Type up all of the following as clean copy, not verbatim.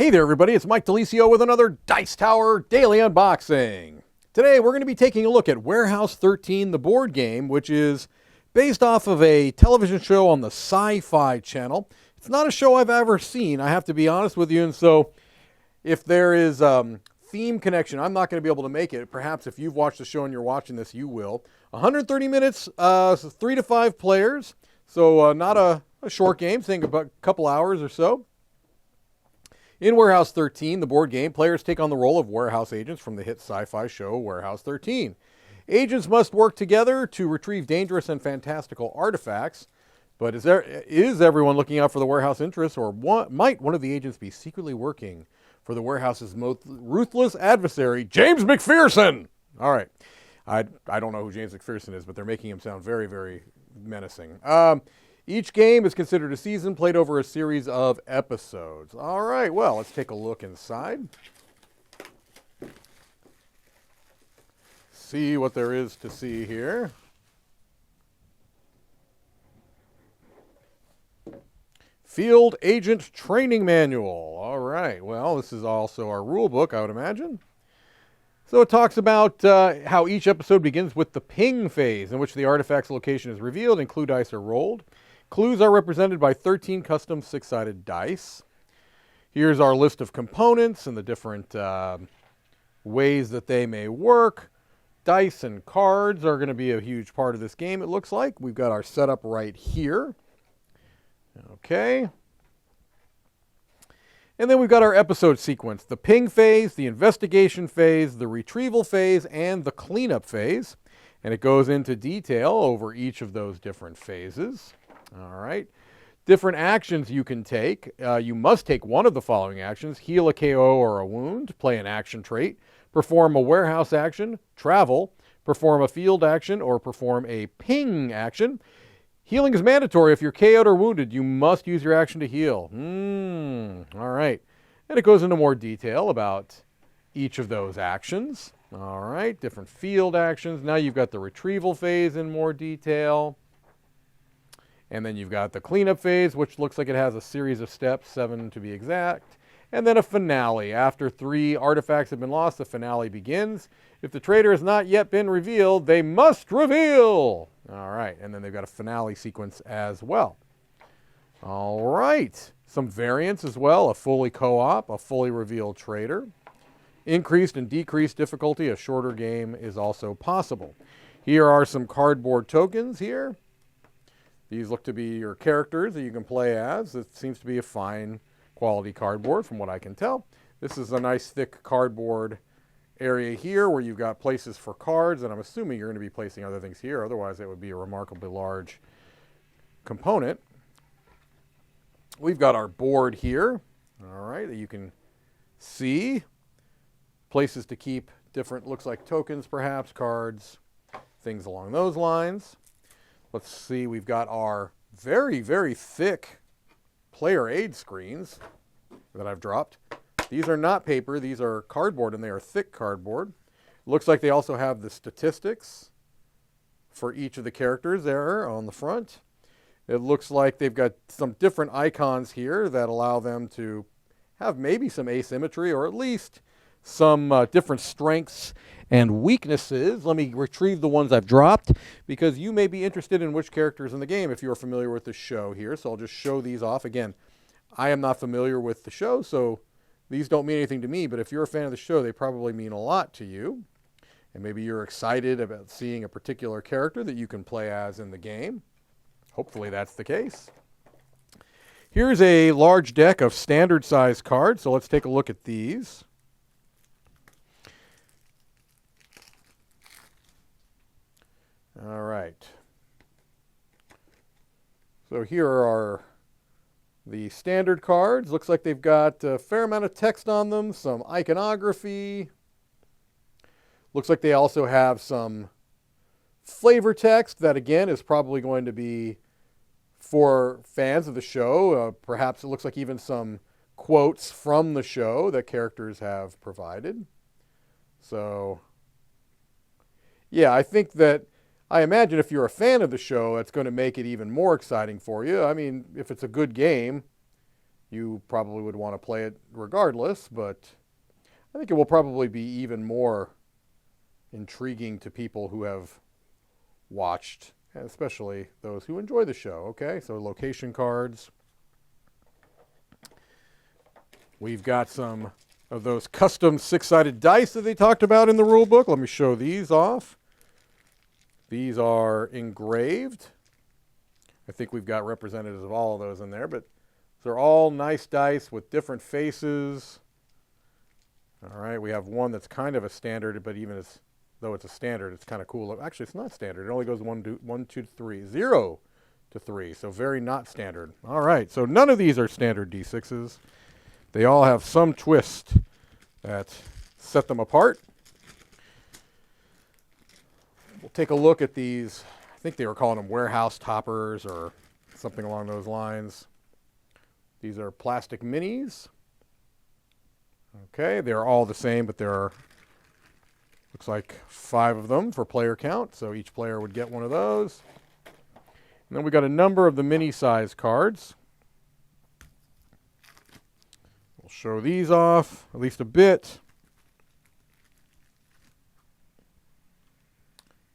Hey there, everybody. It's Mike DeLisio with another Dice Tower Daily Unboxing. Today, we're going to be taking a look at Warehouse 13, the board game, which is based off of a television show on the Sci-Fi Channel. It's not a show I've ever seen, I have to be honest with you, and so if there is theme connection, I'm not going to be able to make it. Perhaps if you've watched the show and you're watching this, you will. 130 minutes, 3 to 5 players, so not a short game, think about a couple hours or so. In Warehouse 13, the board game, players take on the role of warehouse agents from the hit sci-fi show Warehouse 13. Agents must work together to retrieve dangerous and fantastical artifacts. But is everyone looking out for the warehouse interests, or might one of the agents be secretly working for the warehouse's most ruthless adversary, James McPherson? All right. I don't know who James McPherson is, but they're making him sound very, very menacing. Each game is considered a season played over a series of episodes. All right, well, let's take a look inside. See what there is to see here. Field Agent Training Manual. All right, well, this is also our rule book, I would imagine. So it talks about how each episode begins with the ping phase, in which the artifact's location is revealed and clue dice are rolled. Clues are represented by 13 custom 6-sided dice. Here's our list of components and the different ways that they may work. Dice and cards are going to be a huge part of this game, it looks like. We've got our setup right here. Okay. And then we've got our episode sequence. The ping phase, the investigation phase, the retrieval phase, and the cleanup phase. And it goes into detail over each of those different phases. All right. Different actions you can take. You must take one of the following actions: heal a KO or a wound, play an action trait, perform a warehouse action, travel, perform a field action, or perform a ping action. Healing is mandatory. If you're KO'd or wounded, you must use your action to heal. All right. And it goes into more detail about each of those actions. All right. Different field actions. Now you've got the retrieval phase in more detail. And then you've got the cleanup phase, which looks like it has a series of steps, 7 to be exact. And then a finale. After 3 artifacts have been lost, the finale begins. If the traitor has not yet been revealed, they must reveal. All right, and then they've got a finale sequence as well. All right, some variants as well. A fully co-op, a fully revealed traitor. Increased and decreased difficulty, a shorter game is also possible. Here are some cardboard tokens here. These look to be your characters that you can play as. It seems to be a fine quality cardboard from what I can tell. This is a nice thick cardboard area here where you've got places for cards, and I'm assuming you're going to be placing other things here. Otherwise, it would be a remarkably large component. We've got our board here, all right, that you can see. Places to keep different, looks like tokens perhaps, cards, things along those lines. Let's see, we've got our very, very thick player aid screens that I've dropped. These are not paper, these are cardboard, and they are thick cardboard. Looks like they also have the statistics for each of the characters there on the front. It looks like they've got some different icons here that allow them to have maybe some asymmetry, or at least some different strengths and weaknesses. Let me retrieve the ones I've dropped, because you may be interested in which characters in the game if you're familiar with the show here. So I'll just show these off. Again, I am not familiar with the show, so these don't mean anything to me, but if you're a fan of the show, they probably mean a lot to you. And maybe you're excited about seeing a particular character that you can play as in the game. Hopefully that's the case. Here's a large deck of standard size cards, so let's take a look at these. All right. So here are the standard cards. Looks like they've got a fair amount of text on them, some iconography. Looks like they also have some flavor text that, again, is probably going to be for fans of the show. Perhaps it looks like even some quotes from the show that characters have provided. So, yeah, I imagine if you're a fan of the show, it's going to make it even more exciting for you. I mean, if it's a good game, you probably would want to play it regardless, but I think it will probably be even more intriguing to people who have watched, especially those who enjoy the show. Okay, so location cards. We've got some of those custom six-sided dice that they talked about in the rule book. Let me show these off. These are engraved. I think we've got representatives of all of those in there, but they're all nice dice with different faces. All right, we have one that's kind of a standard, but even though it's a standard, it's kind of cool. Actually, it's not standard. It only goes 1, 2, 3, 0 to 3, so very not standard. All right, so none of these are standard D6s. They all have some twist that set them apart. We'll take a look at these. I think they were calling them warehouse toppers or something along those lines. These are plastic minis. Okay, they're all the same, but there are, looks like 5 of them for player count, so each player would get one of those. And then we got a number of the mini size cards. We'll show these off at least a bit.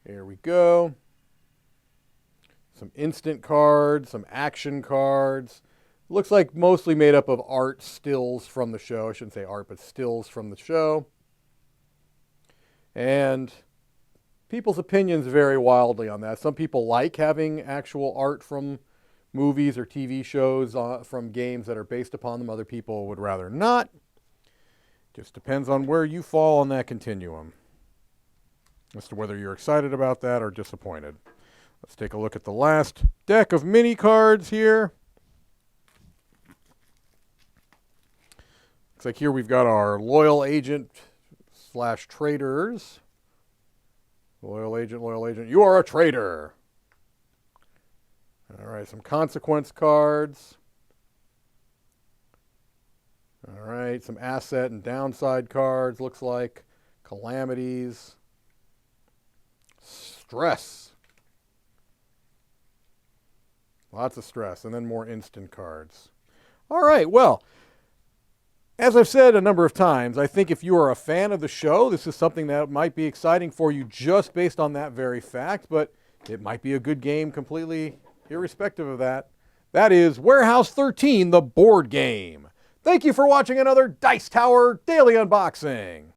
Here we go. Some instant cards, some action cards. Looks like mostly made up of art stills from the show. I shouldn't say art, but stills from the show. And people's opinions vary wildly on that. Some people like having actual art from movies or TV shows from games that are based upon them. Other people would rather not. Just depends on where you fall on that continuum as to whether you're excited about that or disappointed. Let's take a look at the last deck of mini cards here. Looks like here we've got our loyal agent / traders. Loyal agent, you are a traitor. All right, some consequence cards. All right, some asset and downside cards, looks like. Calamities. Stress. Lots of stress, and then more instant cards. All right, well, as I've said a number of times, I think if you are a fan of the show, this is something that might be exciting for you just based on that very fact, but it might be a good game completely irrespective of that. That is Warehouse 13, the board game. Thank you for watching another Dice Tower Daily Unboxing.